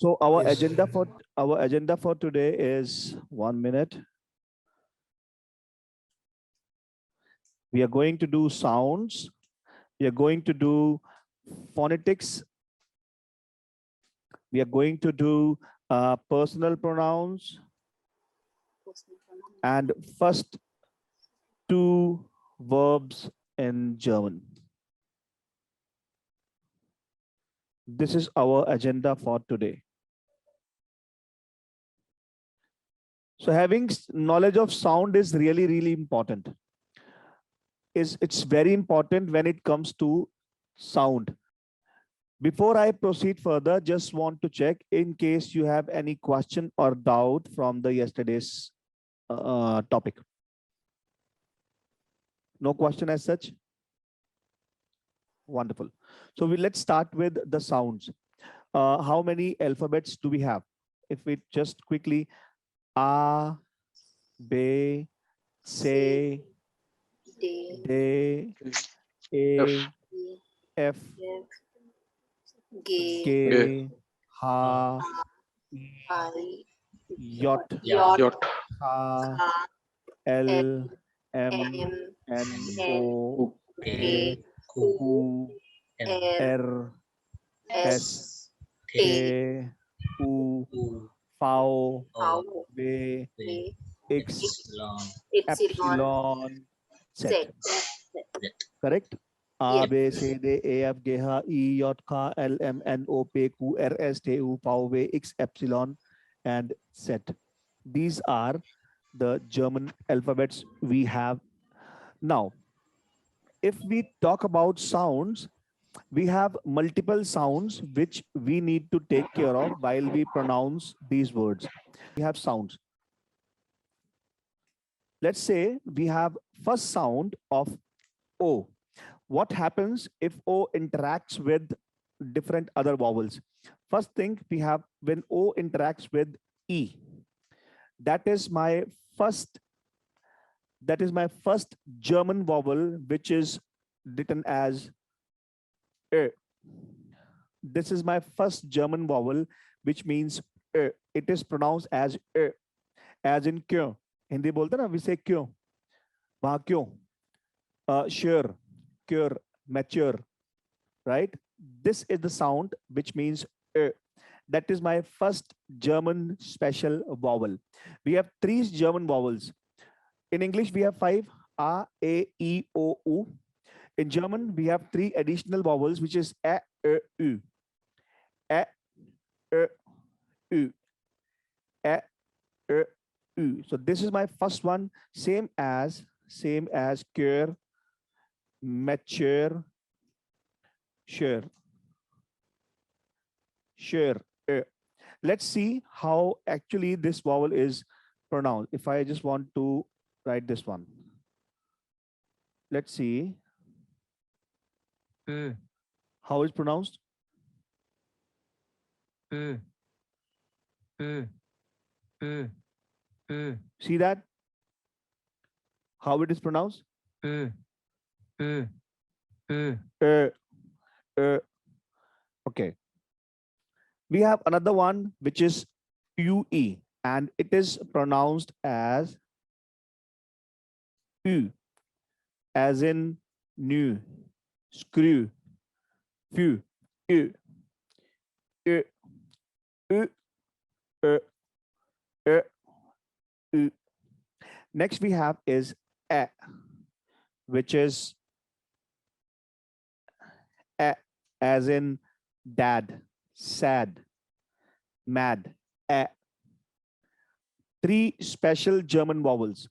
So Yes. our agenda for today is 1 minute. We are going to do sounds. We are going to do phonetics. We are going to do personal pronouns and first two verbs in German. This is our agenda for today. So having knowledge of sound is really, really important. It's very important when it comes to sound. Before I proceed further, just want to check in case you have any question or doubt from the yesterday's topic. No question as such? Wonderful. So let's start with the sounds. How many alphabets do we have? If we just quickly A, B, C, D, F. A, F, G, K, H, I, J, Yacht. K, L, L, M, M, N, N, O, P, P, Q, Q, R, R, S, S, T, T, U, V, V, W, V, X, Epsilon, Epsilon, Z. Z. Correct? A, Yes. B, C, D, E, F, G, H, I, J, K, L, M, N, O, P, Q, R, S, T, U, V, W, X, Epsilon, and Z. These are the German alphabets we have. Now, if we talk about sounds, we have multiple sounds which we need to take care of while we pronounce these words. We have sounds. Let's say we have first sound of O. What happens if O interacts with different other vowels? First thing we have when O interacts with E. That is my first German vowel, which is written as E. This is my first German vowel, which means E. It is pronounced as E, as in क्यों. हिंदी बोलते ना, we say क्यों, वहाँ क्यों, sure, cure, mature, right? This is the sound which means E. That is my first German special vowel. We have three German vowels. In English, we have five: A, E, O, U. In German, we have three additional vowels, which is E, U. E, U. E, U. So this is my first one, same as cure, mature, sure. Let's see how actually this vowel is pronounced. If I just want to write this one, let's see how it's pronounced. See that? How it is pronounced? Okay. We have another one which is UE, and it is pronounced as U, as in new, screw, few, U, U, U, U, U, U. Next we have is E, which is E, as in dad, sad, mad. E. Three special German vowels.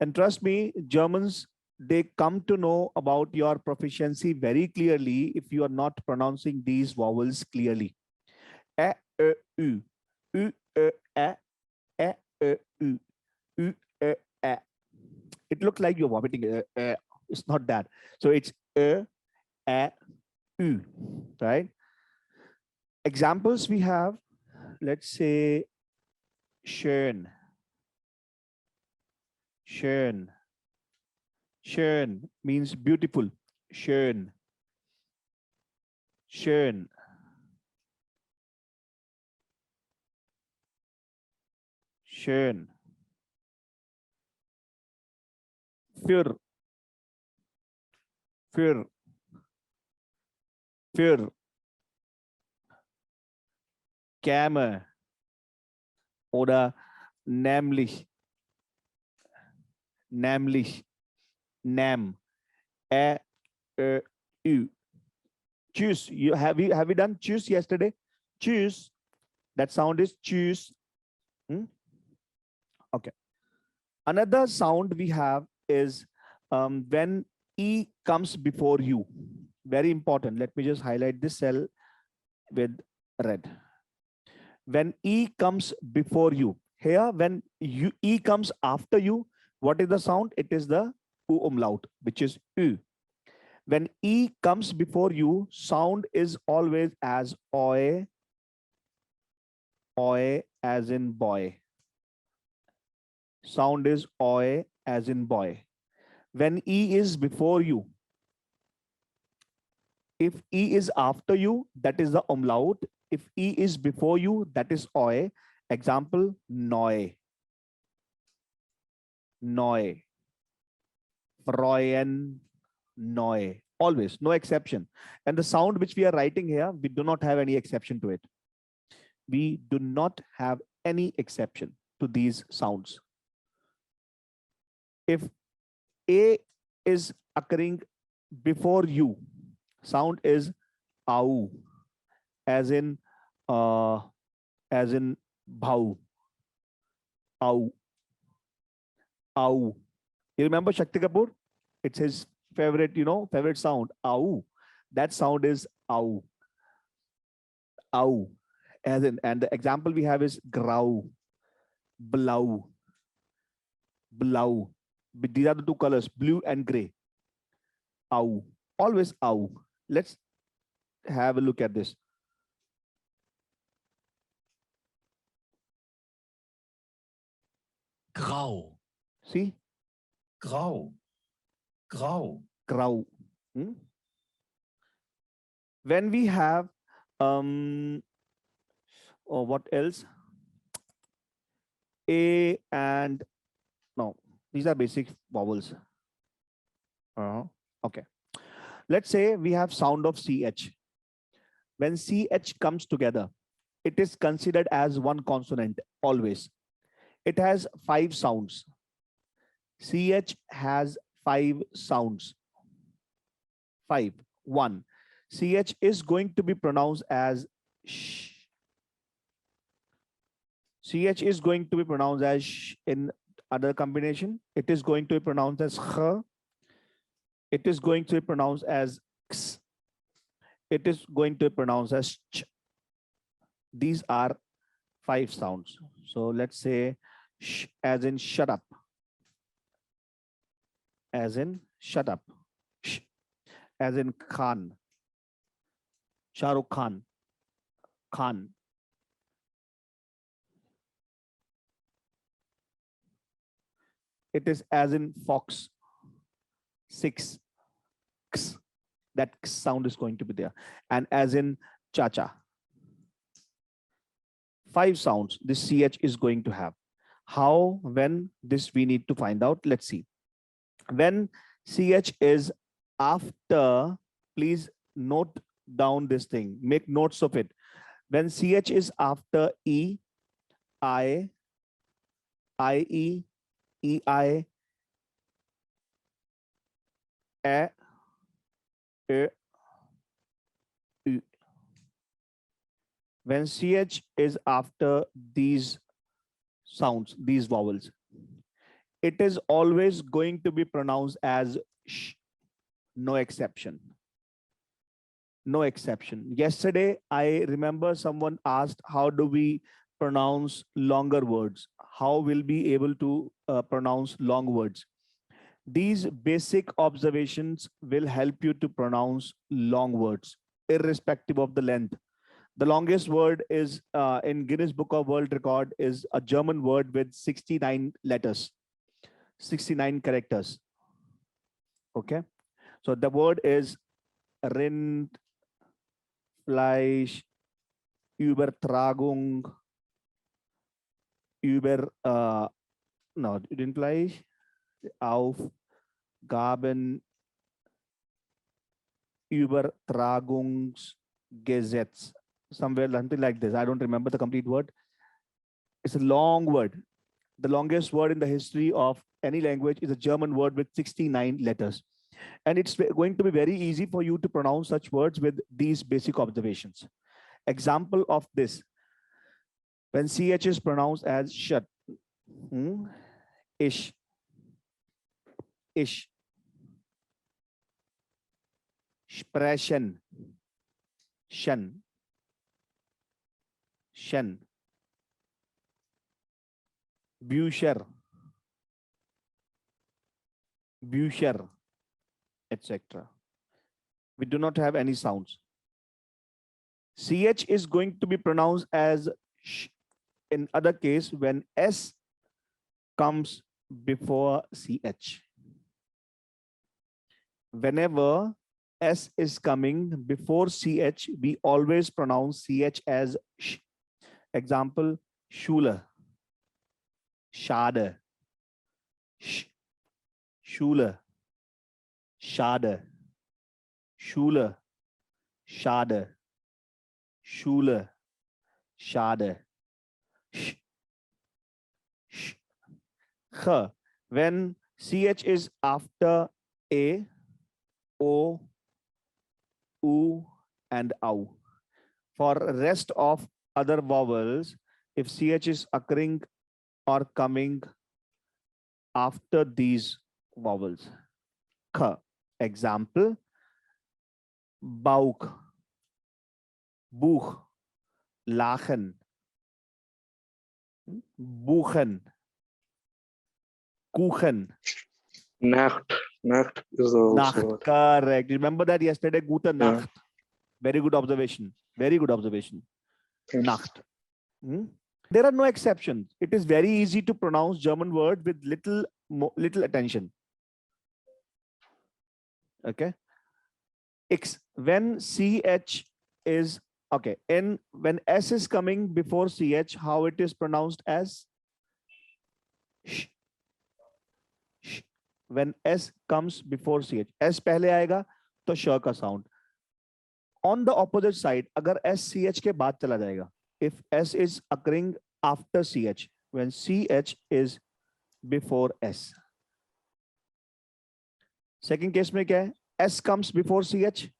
And trust me, Germans, they come to know about your proficiency very clearly if you are not pronouncing these vowels clearly. E, U, U, E, E, U, U, E. It looks like you're vomiting. It's not that. So it's U, right? Examples we have, let's say, schön. Schön. Schön means beautiful. Schön. Schön. schön. Für, für, für. Käme oder nämlich, nämlich, nam, ü. Choose. Have you done choose yesterday? Choose. That sound is choose. Okay. Another sound we have is when E comes before you. Very important. Let me just highlight this cell with red. When E comes before you. Here, when E comes after you, what is the sound? It is the U umlaut, which is U. When E comes before you, sound is always as oi as in boy. Sound is oi as in boy. When E is before you, if E is after you, that is the umlaut. If E is before you, that is oi. Example, neu. Neu. Freuen, neu. Always, no exception. And the sound which we are writing here, we do not have any exception to it. We do not have any exception to these sounds. If A is occurring before you, sound is au, as in bhau, au, au. You remember Shakti Kapoor? It's his favorite, favorite sound, au. That sound is au, au, as in, and the example we have is grau, blau, blau. These are the two colors, blue and gray. Au, always au. Let's have a look at this. Grau. See? Grau. Grau. Grau. When we have, or what else? A and, no, these are basic vowels. Okay. Let's say we have sound of CH. When CH comes together, it is considered as one consonant always. It has 5 sounds. CH has 5 sounds. 5. 1. CH is going to be pronounced as sh. CH is going to be pronounced as sh in other combination. It is going to be pronounced as kh. It is going to be pronounced as x. It is going to be pronounced as ch. These are 5 sounds. So let's say sh as in shut up. As in shut up. Sh as in Khan. Shah Rukh Khan. Khan. It is as in fox. 6. X. That X sound is going to be there. And as in cha-cha. 5 sounds this CH is going to have. How, when, this we need to find out. Let's see. When CH is after, please note down this thing. Make notes of it. When CH is after E, I, IE, EI, E, U. When CH is after these sounds, these vowels, it is always going to be pronounced as sh. No exception. No exception. Yesterday, I remember someone asked, how do we pronounce longer words? How will be able to pronounce long words? These basic observations will help you to pronounce long words, irrespective of the length. The longest word is in Guinness Book of World Record is a German word with 69 letters, 69 characters. Okay. So the word is Rind, Fleisch, Übertragung, über, no, it didn't play. Aufgaben Übertragungsgesetz. Somewhere something like this. I don't remember the complete word. It's a long word. The longest word in the history of any language is a German word with 69 letters. And it's going to be very easy for you to pronounce such words with these basic observations. Example of this. When CH is pronounced as shut, ish, ish, sprechen, shen, shen, Bücher, Bücher, etc. We do not have any sounds. CH is going to be pronounced as sh in other case when S comes before CH. Whenever S is coming before CH, we always pronounce CH as sh. Example, Schule, Schade, sh, Schule, Schade, Schule, Schade, Schule, Schade, sh, sh, h. When CH is after A, O, U, and OU. For rest of other vowels, if CH is occurring or coming after these vowels. K. Example, Bauch, Buch, Lachen, Buchen, Kuchen. Nacht. Nacht is also. Nacht. Correct. Remember that yesterday, Gute Yeah. Nacht. Very good observation. Very good observation. Yes. Nacht. There are no exceptions. It is very easy to pronounce German word with little attention. Okay. X. When CH is okay. And when S is coming before CH, how it is pronounced as sh. Sh. When S comes before CH, S पहले आएगा तो sh का sound. On the opposite side, अगर S CH के बाद चला जाएगा. If S is occurring after CH, when CH is before S. Second case में क्या है? S comes before CH.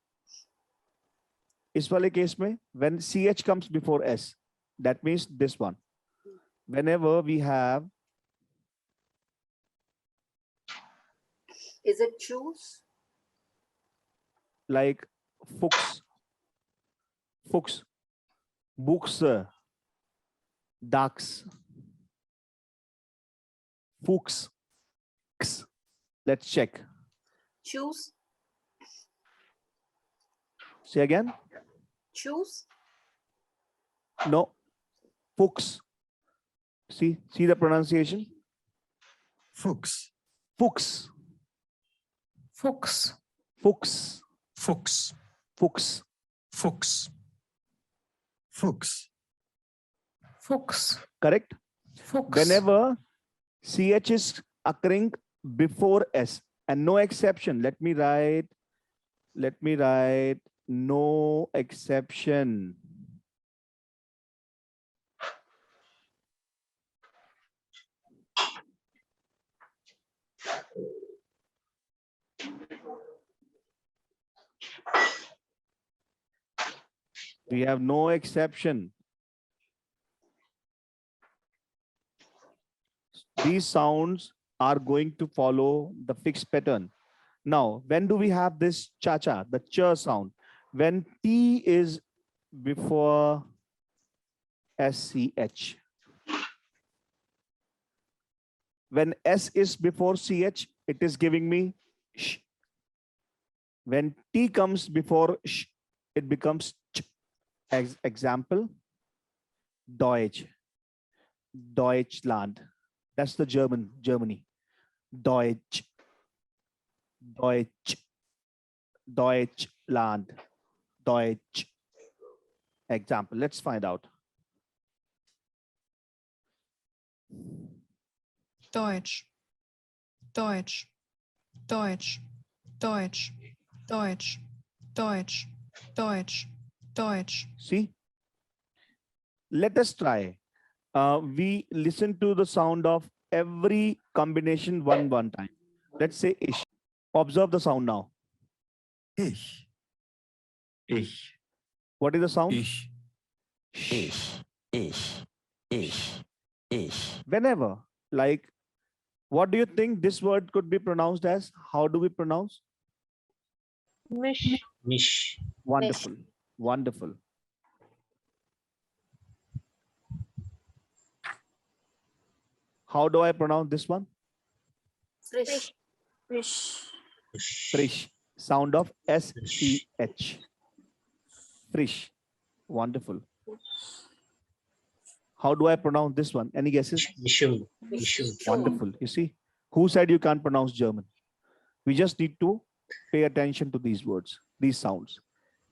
इस वाले case में when CH comes before S, that means this one. Whenever we have, Is it choose? like Fuchs, Fuchs, Buchse, Dax, Fuchs, X. Let's check. Choose? Say again. Choose? No. Fuchs. See the pronunciation? Fuchs. Fuchs. Fuchs. Fuchs. Fuchs. Fuchs. Fuchs. Fuchs. Fuchs. Correct? Fuchs. Whenever CH is occurring before S, and no exception. Let me write no exception. We have no exception. These sounds are going to follow the fixed pattern. Now, when do we have this cha-cha, the ch sound? When T is before SCH. When S is before CH, it is giving me sh. When T comes before sh, it becomes ch. Example, Deutsch, Deutschland. That's the Germany. Deutsch, Deutsch, Deutschland, Deutsch. Example, let's find out. Deutsch, Deutsch, Deutsch, Deutsch, Deutsch, Deutsch, Deutsch, Deutsch. See, let us try. We listen to the sound of every combination one time. Let's say ish. Observe the sound now. Ich. Ich. What is the sound? Ich. Ich. Ich. Ich. Ich. Whenever, like, what do you think this word could be pronounced as? How do we pronounce? Mish. Mish. Wonderful. Wonderful. How do I pronounce this one? Frisch. Frisch. Frisch. Sound of S-C-H. Frisch. Wonderful. How do I pronounce this one? Any guesses? Mishum. Mishum. Wonderful. You see, who said you can't pronounce German? We just need to pay attention to these words, these sounds.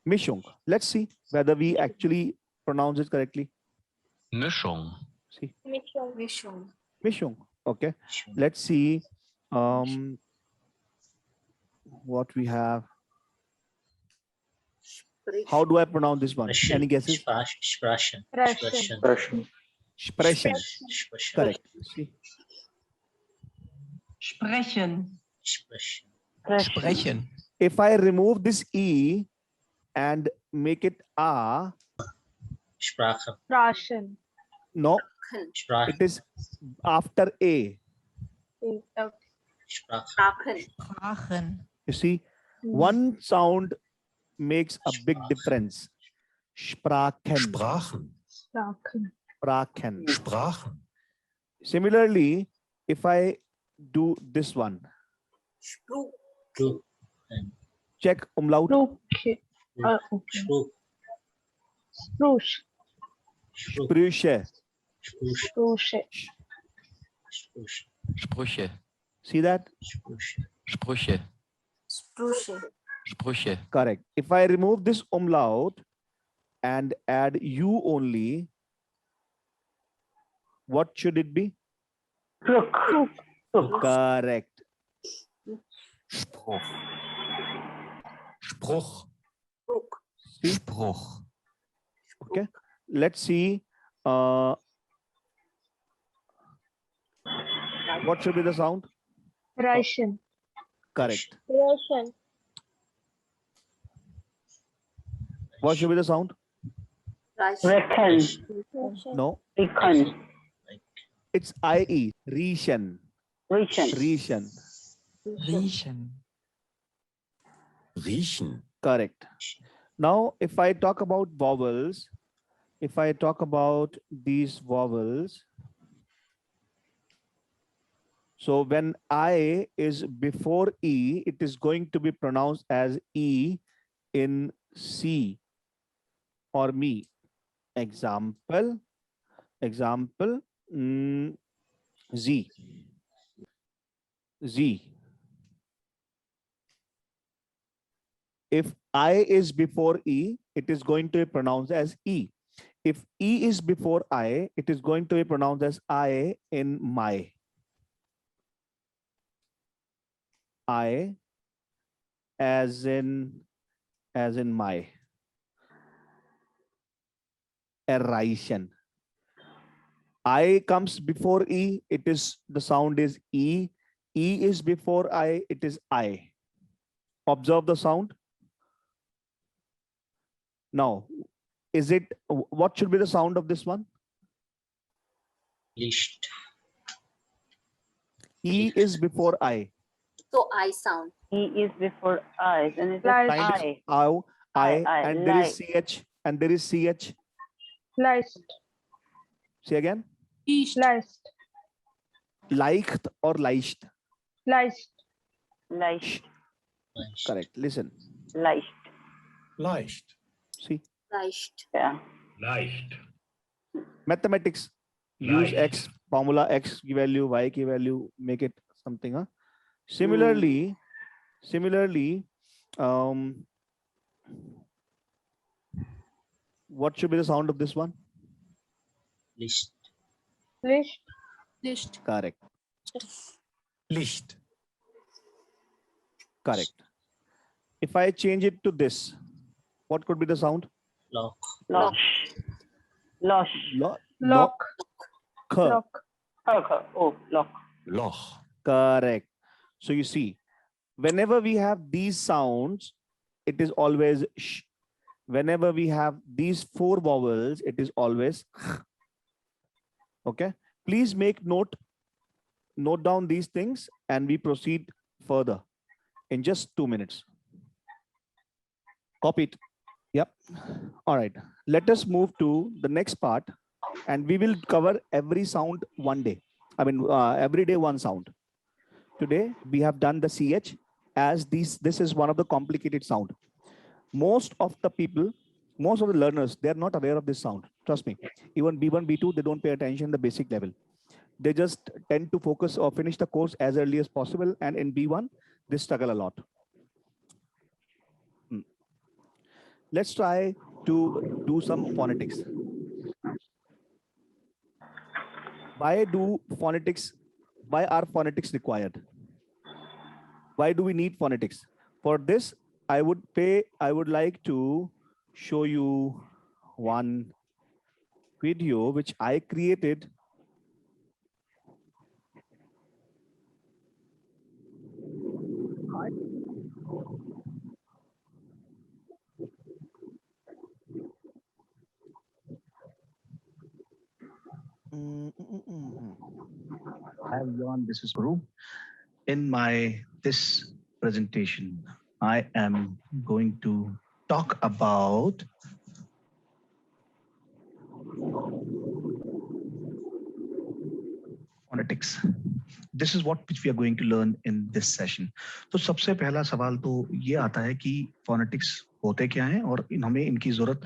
Mischung. Let's see whether we actually pronounce it correctly. Mischung. See, Mischung. Mischung. Okay. Let's see what we have. Sprich. How do I pronounce this one? Any guesses? Sprechen. Russian. Russian. Sprechen. Sprechen. Correct. See, Sprechen. Sprechen. Sprechen. if I remove this E and make it A, Sprache. Russian. no, Sprache. it is after A. Sprache. Sprachen. Sprachen. You see, one sound makes a big difference. Sprachen. Sprachen. Sprachen. Sprachen. Sprachen. Similarly, if I do this one, Spruch. Spruch. check umlaut. Spruch. Okay. Spruch. Spruch. Spruch. Sprüche. Spruch. Spruche. Spruch. Sprüche. See that? Spruch. Sprüche. Sprüche. Sprüche. Correct. If I remove this umlaut and add U only, what should it be? Correct. Spruch. Spruch. Spruch. See? Spruch. Okay. Let's see. What should be the sound? Russian. Correct. Russian. What should be the sound? Reich. No, Like. it's IE. Riechen. Riechen. Riechen. Riechen. Correct. Now, if I talk about vowels, if I talk about these vowels, so when I is before E, it is going to be pronounced as E in C or me. Example, Z. Z. If I is before E, it is going to be pronounced as E. If E is before I, it is going to be pronounced as I in my. I as in my. Erreichen. I comes before E, it is the sound is E. E is before I, it is I. Observe the sound. Now, is it, what should be the sound of this one? Licht. E is before I. So I sound. E is before I, then it's Light. I. Ow, I, I, and there is light. CH, and there is CH. Leicht. Say again. Leicht. Leicht or leicht? Leicht. Leicht. Leicht. Correct. Listen. Leicht. Leicht. See, Leicht. Yeah. Leicht. mathematics. Use X, formula X की value, Y की value, make it something. Huh? Similarly, what should be the sound of this one? Licht. Licht. Licht. Correct. Licht. Correct. If I change it to this, what could be the sound? Lock. Losh. Losh. Lo. Lock. Kh. Lock. Oh, lock. Loch. Correct. So you see, whenever we have these sounds, it is always sh. Whenever we have these four vowels, it is always kh. Okay. Please note down these things, and we proceed further in just 2 minutes. Copy it. Yep. All right. Let us move to the next part, and we will cover every sound one day. I mean, every day one sound. Today we have done the CH, as this is one of the complicated sound. Most of the people, most of the learners, they are not aware of this sound. Trust me. Even B1, B2, they don't pay attention the basic level. They just tend to focus or finish the course as early as possible. And in B1, they struggle a lot. Let's try to do some phonetics. Why are phonetics required? Why do we need phonetics? For this, I would like to show you one video which I created. Hi everyone, this is Guru. In this presentation, I am going to talk about phonetics. This is what which we are going to learn in this session. तो सबसे पहला सवाल तो ये आता है कि phonetics होते क्या हैं और हमें इनकी जरूरत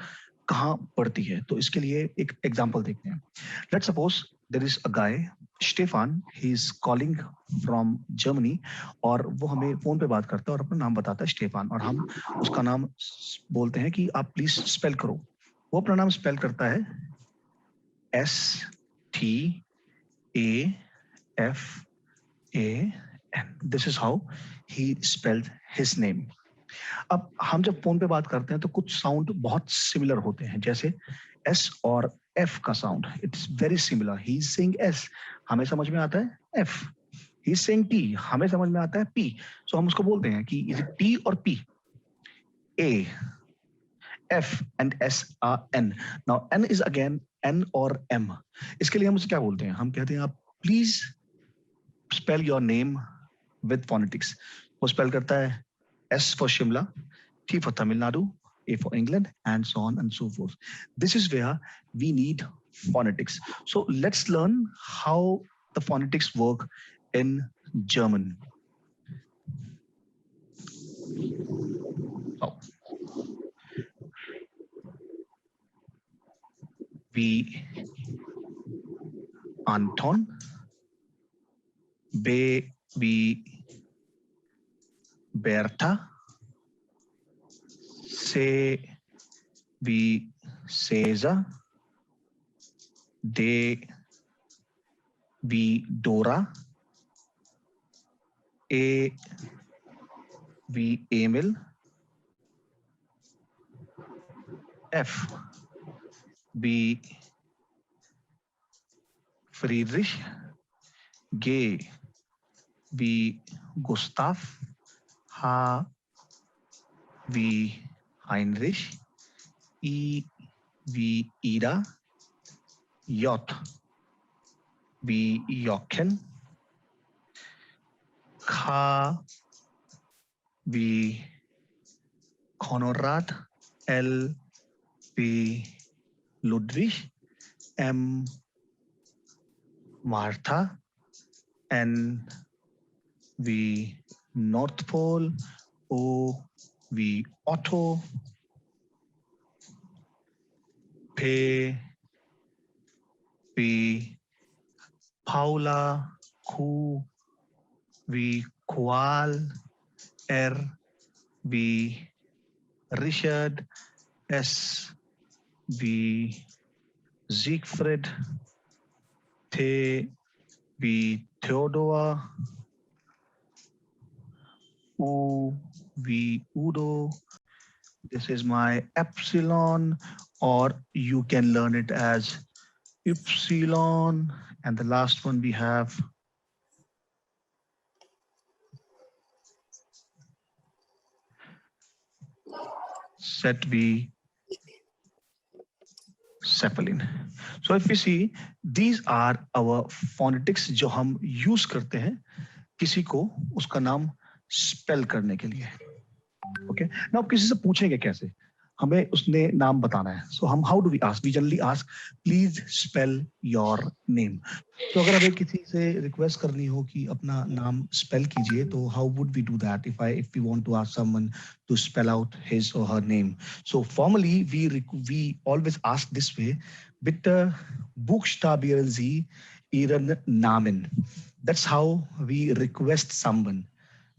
कहाँ पड़ती है. तो इसके लिए एक एग्जांपल देखते हैं. Let's suppose there is a guy, Stefan, he is calling from Germany और वो हमें फोन पे बात करता है और अपना नाम बताता है स्टेफान और हम उसका नाम बोलते हैं कि आप प्लीज स्पेल करो. वो अपना नाम स्पेल करता है STAFAN. This is how he spelled his name. अब हम जब फोन पे बात करते हैं तो कुछ साउंड बहुत सिमिलर होते हैं, जैसे S और F का sound. It's very similar. He is saying S, हमें समझ में आता है F. He is saying T, हमें समझ में आता है P. सो हम उसको बोलते हैं कि इज इट T और P. A, F and S are N. Now N is again N और M. इसके लिए हम उसे क्या बोलते हैं? हम कहते हैं आप please spell your name with phonetics. वो स्पेल करता है S for Shimla, T for Tamil Nadu, A for England, and so on and so forth. This is where we need phonetics. So let's learn how the phonetics work in German. So, wie Anton, B wie Bertha, C wie Caesar, D wie Dora, E wie Emil, F wie Friedrich, G wie Gustav, H wie Heinrich, I wie Ida, J wie Jochen, K wie Konrad, L wie Ludwig, M Martha, N wie Nordpol, O wie Otto, P wie Paula, Q wie Qual, R wie Richard, S wie Siegfried, T V Theodore, U V Udo. This is my epsilon, or you can learn it as epsilon. And the last one we have set V Zeppelin. So if we see, these are our phonetics जो हम use करते हैं किसी को उसका नाम spell करने के लिए. Okay. Now किसी से पूछेंगे कैसे? हमें उसने नाम बताना है. So हम how do we ask? We generally ask, please spell your name. तो अगर हमें किसी से request करनी हो कि अपना नाम spell कीजिए, तो how would we do that if we want to ask someone to spell out his or her name? So formally we always ask this way: bitte buchstabieren Sie Ihren Namen. That's how we request someone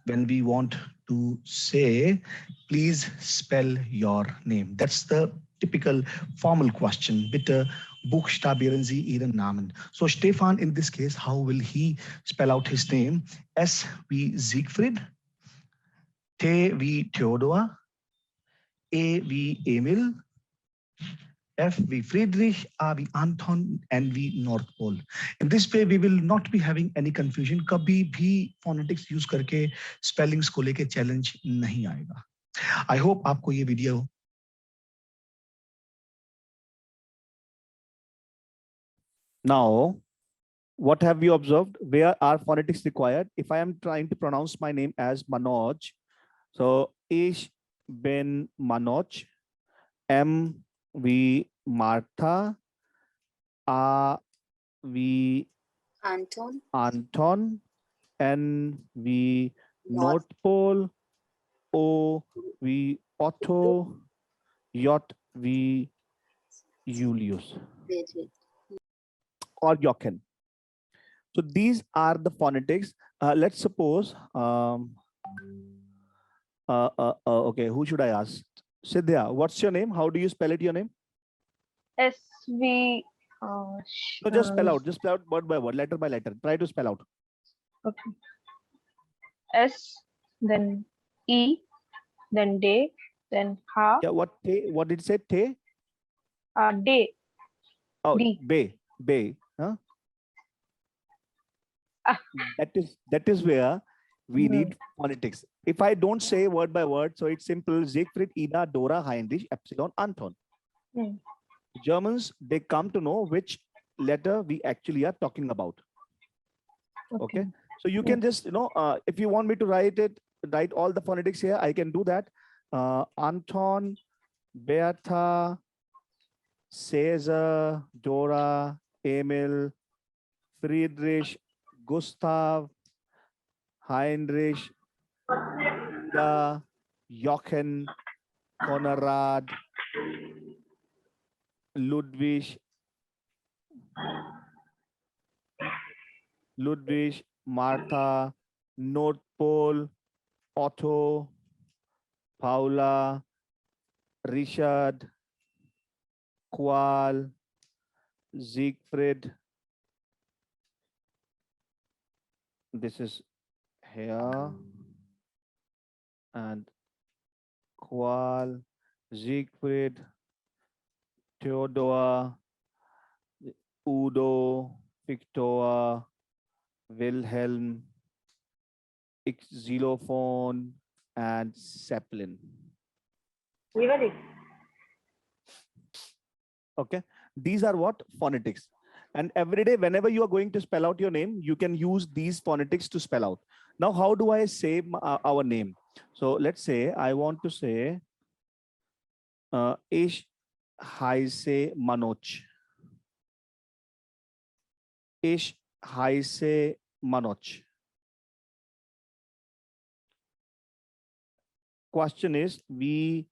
when we want to say, please spell your name. That's the typical formal question. Bitte buchstabieren Sie Ihren Namen. So Stefan, in this case, how will he spell out his name? S wie Siegfried, T wie Theodor, A wie Emil, F wie Friedrich, A wie Anton, N wie North Pole. In this way, we will not be having any confusion. कभी भी phonetics use करके spellings को लेके challenge नहीं आएगा. I hope आपको ये video Now, what have you observed? Where are phonetics required? If I am trying to pronounce my name as Manoj, so Ich bin Manoj, M V Martha, A V Anton. Anton, N V North. North Pole, O V Otto, J V Julius, Wait. or Jochen. So these are the phonetics. Let's suppose, okay, who should I ask? Sidhya, what's your name? How do you spell it, your name? SV. No, just spell out word by word, letter by letter. Try to spell out. Okay. S, then E, then D, then H. Yeah, what did it say? Te? D. Oh, D. Bay. Huh? Ah. That is where we Hmm. need phonetics. If I don't say word by word, so it's simple: Siegfried, Ida, Dora, Heinrich, Epsilon, Anton. Hmm. Germans, they come to know which letter we actually are talking about. Okay. So you can just, if you want me to write all the phonetics here, I can do that. Anton, Beata, Caesar, Dora, Emil, Friedrich, Gustav, Heinrich, Ida, Jochen, Konrad, Ludwig, Martha, North Pole, Otto, Paula, Richard, Qual, Siegfried. This is here, and Qual, Siegfried, Theodor, Udo, Victor, Wilhelm, Xylophone, and Zeppelin. Okay, these are what? Phonetics. And every day, whenever you are going to spell out your name, you can use these phonetics to spell out. Now, how do I say our name? So let's say I want to say Ich heiße Manoj. Ich heiße Manoj. Question is, wie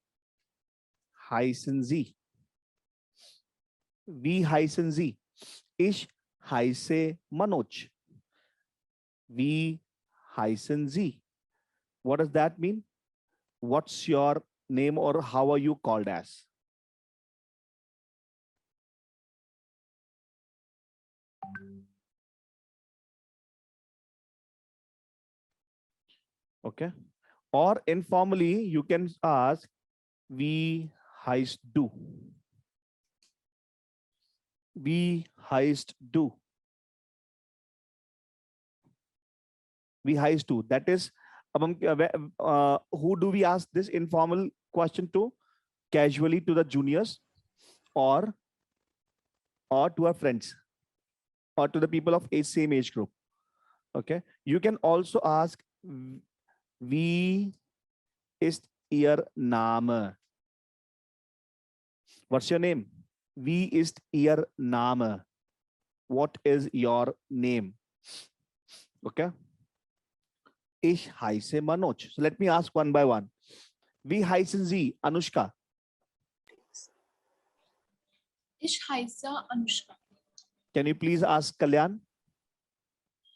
heißen Sie? Wie heißen Sie? Ich heiße Manoj. Wie heißen Sie? What does that mean? What's your name, or how are you called as? Okay. Or informally, you can ask, wie heißt du? Wie heißt du? Wie heißt du? That is, who do we ask this informal question to? Casually to the juniors, or to our friends, or to the people of same age group. Okay. You can also ask, wie ist Ihr Name? What's your name? Wie ist Ihr Name? What is your name? Okay. Ich heiße Manoj. So let me ask one by one. Wie heißen Sie, Anushka? Ich heiße Anushka. Can you please ask Kalyan?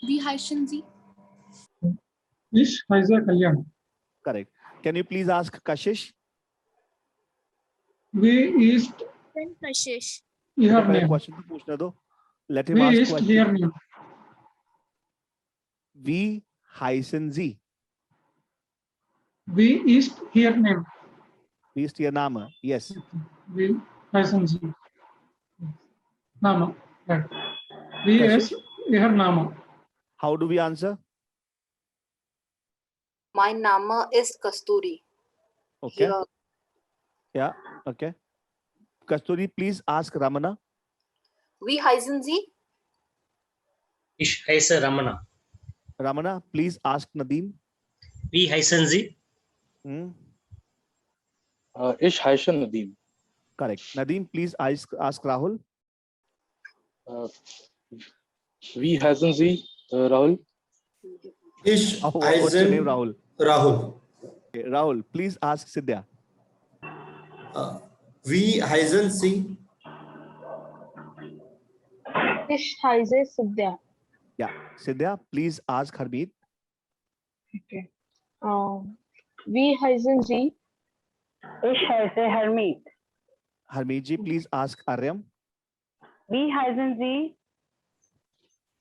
Wie heißen Sie? Ich heiße Kalyan. Correct. Can you please ask Kashish? Wie ist Kashish. Ihr पहले name? question तो पूछने दो. Let him Wie ask ist question. Ihr name? Wie heißen Sie? Wie ist Ihr name? Wie ist Ihr Name? Yes. Wie heißen Sie? Name. Right. Wie Kashish? ist Ihr Name? How do we answer? Mein Name ist Kasturi. Okay. Hier, Yeah. Okay. Kasturi, please ask Ramana. wie heißen Sie? Ich heiße Ramana. Ramana, please ask Nadeem. Wie heißen Sie? Hmm? Ich heiße Nadeem. Correct. Nadeem, please ask Rahul. Wie heißen Sie, Rahul? Ich What's your name, heiße Rahul? Rahul. Okay, Rahul, please ask Sidhya. Wie heißen Sie? Ich heiße Sidhya. Yeah. Sidhya, please ask Harmeet. Okay. Wie heißen Sie? Ich heiße Hermit. Harmeet ji, please ask Aryam. Wie heißen Sie?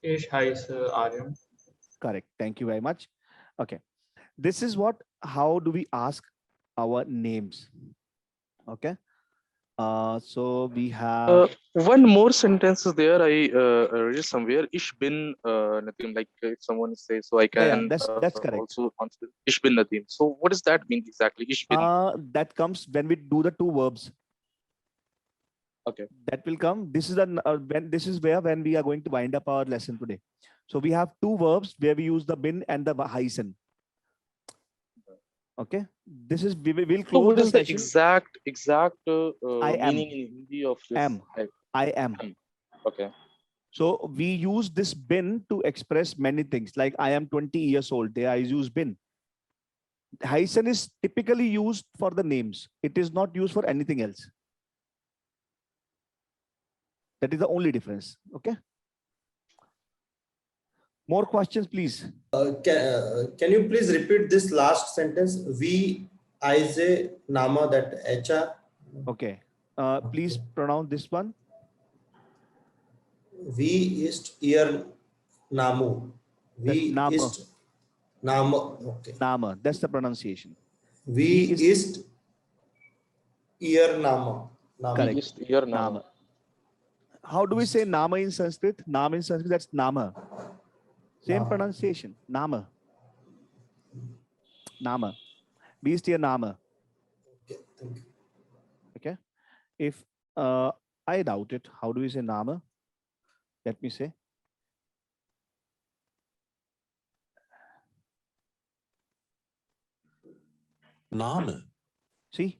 Ich heiße Aryan. Correct. Thank you very much. Okay. This is how do we ask our names? Okay. So we have One more sentence is there. I read somewhere. Ich bin Nadeem. Like if someone says, so I can that's correct. also answer. Ich bin Nadeem. So what does that mean exactly? Ich bin. that comes when we do the two verbs. Okay. That will come. This is when we are going to wind up our lesson today. So we have two verbs where we use the bin and the heißen. Okay. This is we will So close what the is the session. exact I am. meaning in Hindi of this? Am. I am. Okay. So we use this bin to express many things. Like I am 20 years old. There I use bin. Heißen is typically used for the names. It is not used for anything else. That is the only difference. Okay. More questions, please. Can you please repeat this last sentence? Wie heiße Name, that HR? Okay. Please pronounce this one. Wie ist Ihr Name? Wie Name. ist Name? Okay. Name. That's the pronunciation. Wie ist Ihr Name? Correct. Wie ist Ihr Name? Name. How do we say Nama in Sanskrit? Nama in Sanskrit, that's Nama. Same pronunciation. Nama. Nama. Wie ist Ihr Name? Okay, thank you. Okay. If I doubt it, how do we say Nama? Let me say. Name. See?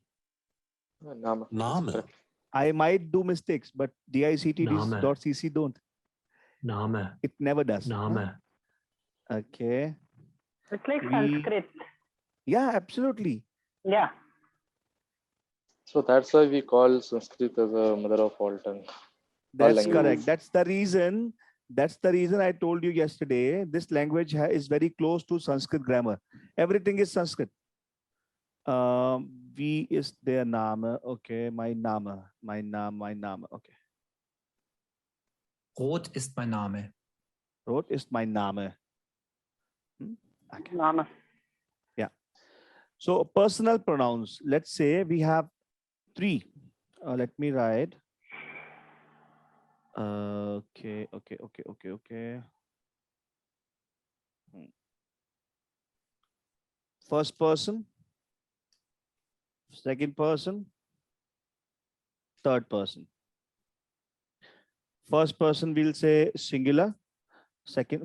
Name. Name. I might do mistakes, but DICTDs.cc don't. Name. It never does. Name. Okay. It's like Sanskrit. Yeah, absolutely. Yeah. So that's why we call Sanskrit as a mother of all tongue. That's correct. That's the reason I told you yesterday. This language is very close to Sanskrit grammar. Everything is Sanskrit. Wie ist der Name? Okay, mein Name. Okay. Rot ist mein Name. Rot ist mein Name. Okay. Name. So personal pronouns, let's say we have 3. Let me write. Okay. First person, second person, third person. First person we'll say singular,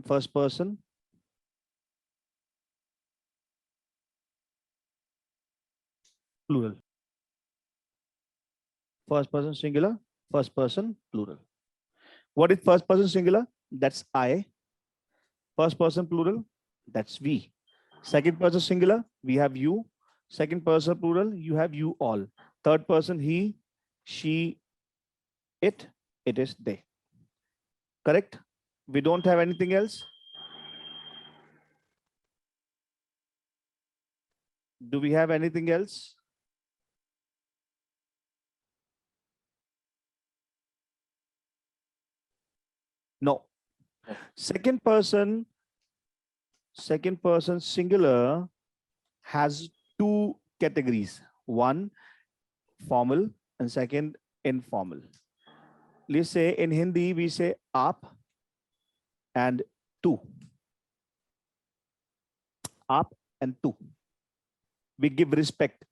first person, plural. First person singular, first person plural. What is first person singular? That's I. First person plural, that's we. Second person singular, we have you. Second person plural, you have you all. Third person, he, she, it is they. Correct? We don't have anything else. Do we have anything else? No. Second person singular has 2 categories. One, formal, and second, informal. Let's say in Hindi, we say aap and tu. Aap and tu. We give respect.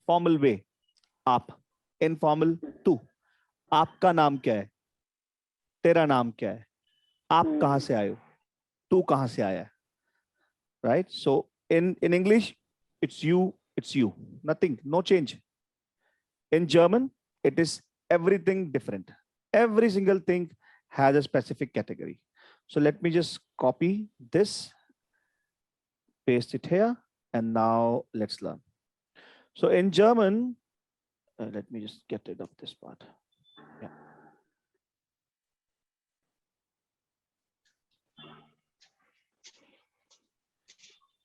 Formal way, aap. Informal, tu. आपका नाम क्या है? तेरा नाम क्या है? आप कहाँ से आए हो? तू कहाँ से आया है? Right? So in English, it's you, nothing, no change. In German, it is everything different. Every single thing has a specific category. So let me just copy this, paste it here, and now let's learn. So in German, let me just get rid of this part. Yeah.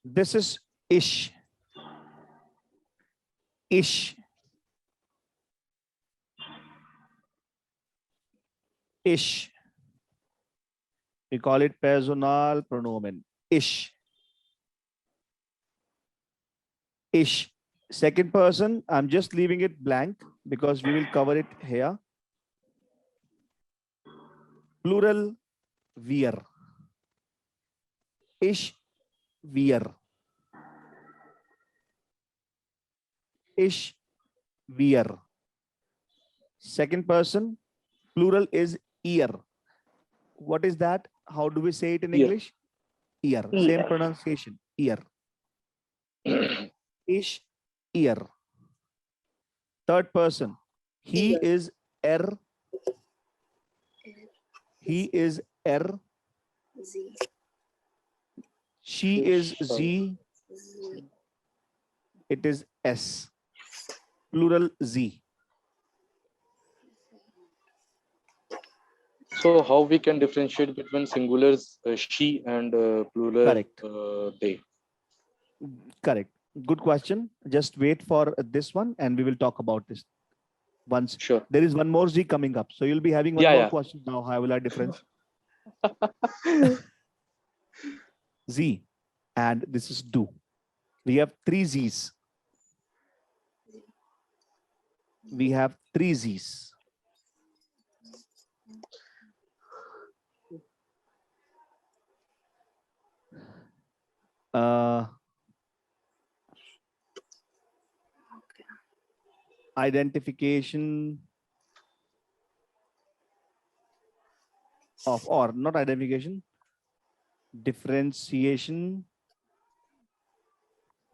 This is ich. Ich. Ich. We call it personal pronomen. Ich. Ich. Second person, I'm just leaving it blank because we will cover it here. Plural, wir. Ich, wir. Ich, wir. Second person, plural is ear. What is that? How do we say it in English? Ear. Same pronunciation. Ear. Ich, ear. Third person, he is er. He is er. Z. She is z. It is s. Plural z. So how we can differentiate between singulars she and plural Correct. they? Correct. Good question. Just wait for this one and we will talk about this once. Sure. There is one more Z coming up. So you'll be having one more question now. How will I difference? Z. And this is do. We have 3 Z's. We have 3 Z's. Identification of, or not identification, differentiation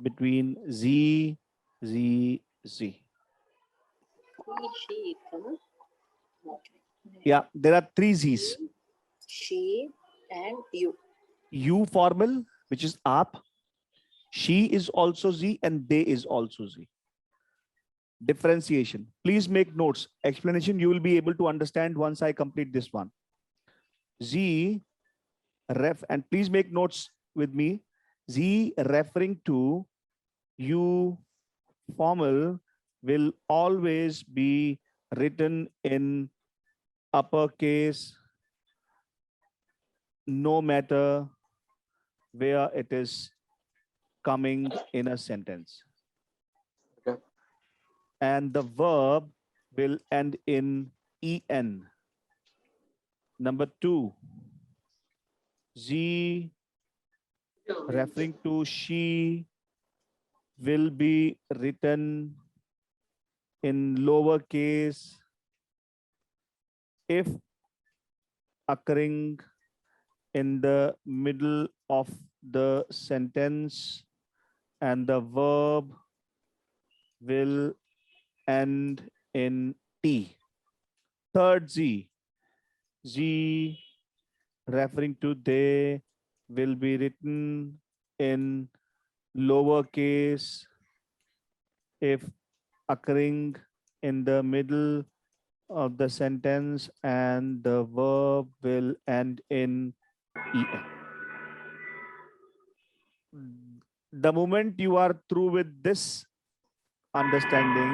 between Z, Z, Z. She, Yeah, there are 3 Z's. she and you. You formal, which is aap. She is also Z and they is also Z. Differentiation. Please make notes. Explanation you will be able to understand once I complete this one. Z ref, and please make notes with me. Z referring to you formal will always be written in uppercase, no matter where it is coming in a sentence. Okay. And the verb will end in en. Number 2, Z referring to she will be written in lowercase if occurring in the middle of the sentence, and the verb will end in T. Third, Z referring to they will be written in lowercase if occurring in the middle of the sentence, and the verb will end in en. The moment you are through with this understanding,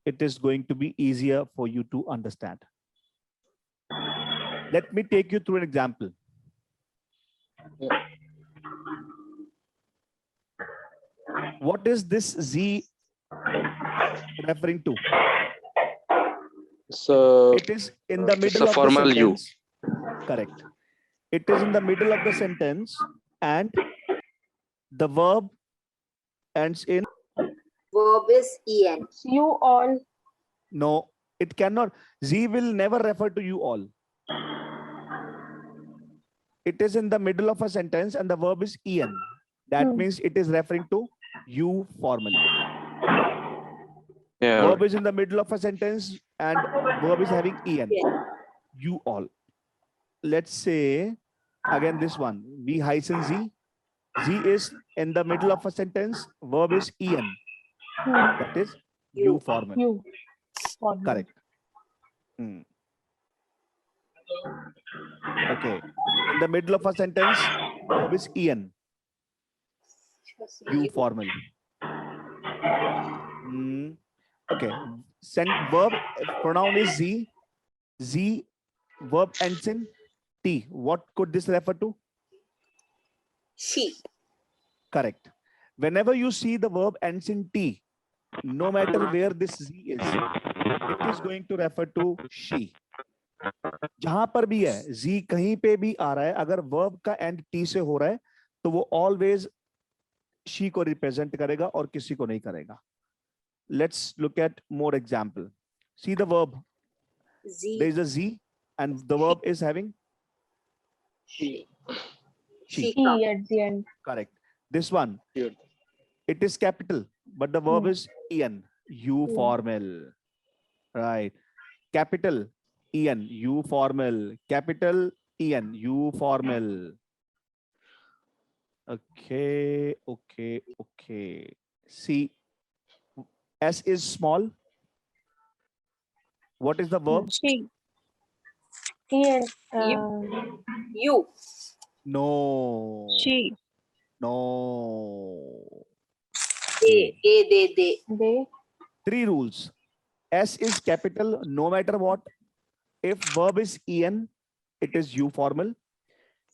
it is going to be easier for you to understand. Let me take you through an example. What is this Z referring to? So It is in the it's middle a of the formal you. sentence. Correct. It is in the middle of the sentence, and the verb ends in. Verb is en. You all. No, it cannot. Z will never refer to you all. It is in the middle of a sentence and the verb is en. That means it is referring to you formally. Yeah. Verb is in the middle of a sentence and verb is having en. You all. Let's say again this one. V hyphen Z. Z is in the middle of a sentence. Verb is en. That is you formal. You. Formal. Correct. Okay. In the middle of a sentence, verb is en. You formal. Okay. Verb pronoun is Z. Z verb ends in T. What could this refer to? She. Correct. Whenever you see the verb ends in T, no matter where this Z is, it is going to refer to she. जहां पर भी है Z कहीं पे भी आ रहा है, अगर verb का end T से हो रहा है तो वो always she को represent करेगा और किसी को नहीं करेगा. Let's look at more example. See the verb. Z. There is a Z and the verb is having She. She at the end. Correct. This one, it is capital, but the verb is en. You formal. Right. Capital en. You formal. Capital en. You formal. Okay. Okay. Okay. See, S is small. What is the verb? She. And You. No. she. No. They. They. 3 rules. S is capital no matter what. If verb is en, it is you formal.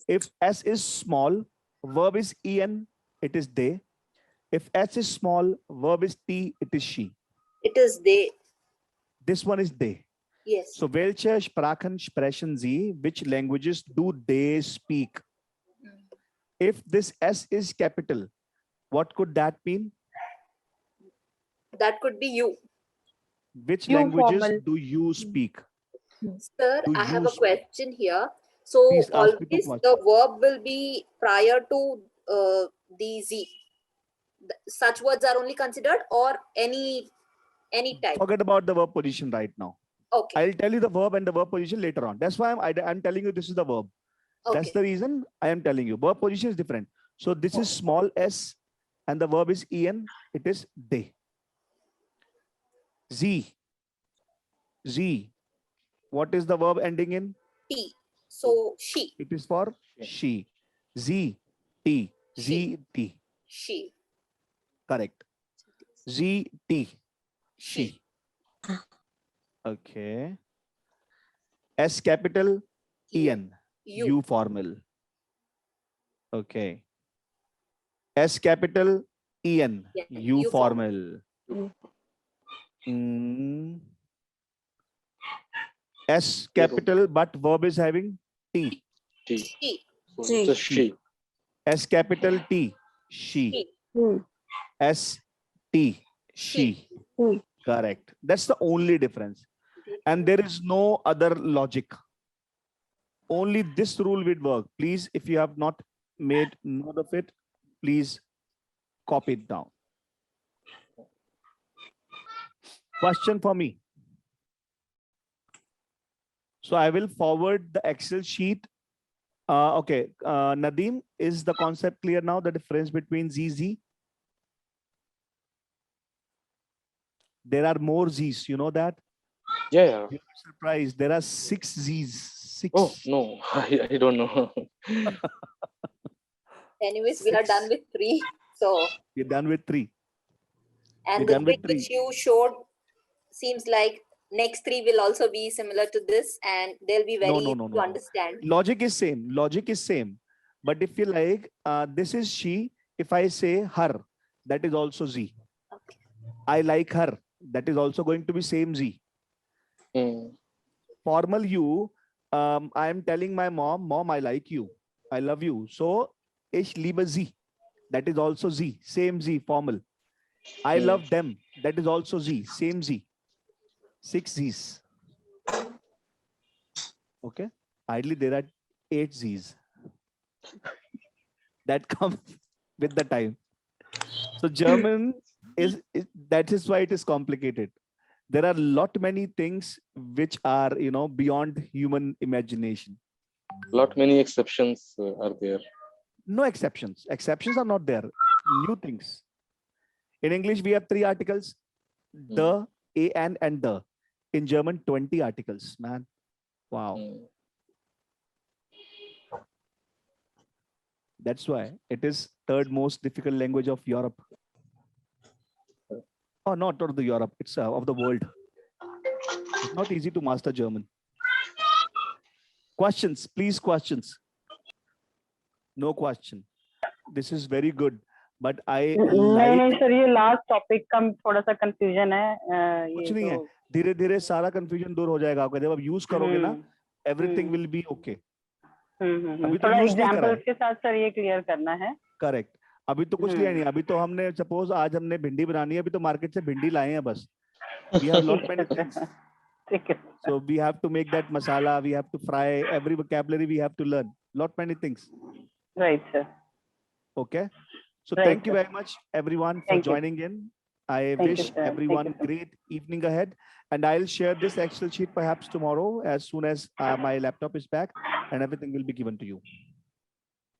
If S is small, verb is en, it is they. If S is small, verb is T, it is she. It is they. This one is they. Yes. So, welche Sprachen sprechen Sie? Which languages do they speak? If this S is capital, what could that mean? That could be you. Which You languages formal. do you speak? Sir, Do I have you a question here. So Please ask me always the question. the verb will be prior to the Z. Such words are only considered, or any type. Forget about the verb position right now. Okay. I'll tell you the verb and the verb position later on. That's why I'm telling you this is the verb. That's the reason I am telling you. Verb position is different. So this is small s and the verb is en. It is they. Z. What is the verb ending in? T. So she. It is for she. Z. T. Z. T. She. Correct. Z. T. She. Okay. S capital En. U formal. Okay. S capital En. Yeah, U U formal. S capital, but verb is having T. T. She. So it's a she. S capital T. She. S T. She. Correct. That's the only difference. And there is no other logic. Only this rule will work. Please, if you have not made note of it, please copy it down. Question for me. So I will forward the Excel sheet. Okay, Nadeem, is the concept clear now? The difference between ZZ? There are more Z's, you know that? Yeah. You're surprised. There are 6 Z's. 6. Oh no, I don't know. Anyways, we are done with 3. So, We're done with 3. and We're the done with trick which 3. you showed seems like next 3 will also be similar to this, and they'll be very No, easy to understand. Logic is same. Logic is same. But if you like, this is she. If I say her, that is also Z. Okay. I like her. That is also going to be same Z. Formal you, I am telling my mom, I like you. I love you. So, ich liebe Sie. That is also Z. Same Z, formal. I love them. That is also Z. Same Z. 6 Z's. Okay. Ideally, there are 8 Z's. That comes with the time. So German that is why it is complicated. There are many things which are, beyond human imagination. Many exceptions are there. No exceptions. Exceptions are not there. New things. In English, we have 3 articles: the, a, and the. In German, 20 articles, man. Wow. That's why it is 3rd most difficult language of Europe. Oh, not of the Europe, it's of the world. It's not easy to master German. Questions, please, questions. No question. This is very good, but I नहीं sir, ये last topic का थोड़ा सा confusion है. कुछ नहीं है, धीरे धीरे सारा कंफ्यूजन दूर हो जाएगा आपका. जब आप यूज करोगे ना, एवरीथिंग विल बी ओके. अभी तो थोड़ा यूज नहीं करा है. एग्जांपल्स के साथ सर ये क्लियर करना है. करेक्ट. अभी तो कुछ लिया नहीं. अभी तो हमने सपोज आज हमने भिंडी बनानी है, अभी तो मार्केट से भिंडी लाए हैं बस. We have lot many things. So we have to make that masala, we have to fry, every vocabulary we have to learn. Lot many things. Right, sir. Okay. So Right, thank you sir. very much everyone for Thank you. joining in. I Thank you, wish sir. Thank everyone you, sir. great evening ahead. And I'll share this Excel sheet perhaps tomorrow as soon as my laptop is back and everything will be given to you.